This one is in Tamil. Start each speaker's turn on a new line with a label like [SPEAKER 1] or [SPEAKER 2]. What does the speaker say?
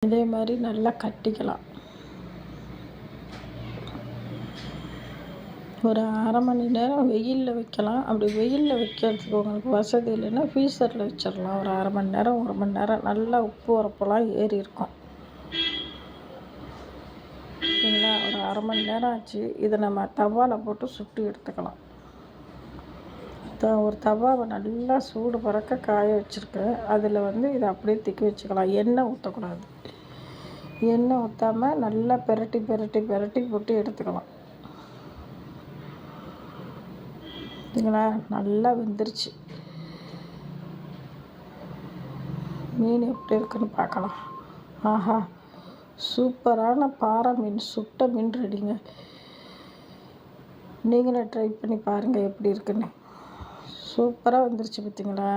[SPEAKER 1] இதே மாதிரி நல்லா கட்டிக்கலாம். ஒரு அரை மணி நேரம் வெயிலில் வைக்கலாம். அப்படி வெயிலில் வைக்கிறதுக்கு உங்களுக்கு வசதி இல்லைன்னா ஃப்ரீசரில் வச்சிடலாம். ஒரு அரை மணி நேரம் 1 மணி நேரம் நல்லா உப்பு உரப்பெல்லாம் ஏறி இருக்கும். சரிங்களா? ஒரு அரை மணி நேரம் ஆச்சு. இதை நம்ம தவாவில் போட்டு சுட்டு எடுத்துக்கலாம். ஒரு தவாவை நல்லா சூடு பறக்க காய வச்சுருக்கேன். அதில் இதை அப்படியே தூக்கி வச்சுக்கலாம். எண்ணெய் ஊற்றக்கூடாது. எண்ணெய் ஊற்றாமல் நல்லா பெரட்டி பெரட்டி பெரட்டி போட்டு எடுத்துக்கலாம். சரிங்களா? நல்லா வெந்துருச்சு. மீன் எப்படி இருக்குன்னு பார்க்கலாம். ஆஹா, சூப்பரான பாறை மீன், சுட்ட மீன் ரெடிங்க. நீங்களும் ட்ரை பண்ணி பாருங்கள் எப்படி இருக்குன்னு. சூப்பராக வந்துருச்சு பார்த்தீங்களா?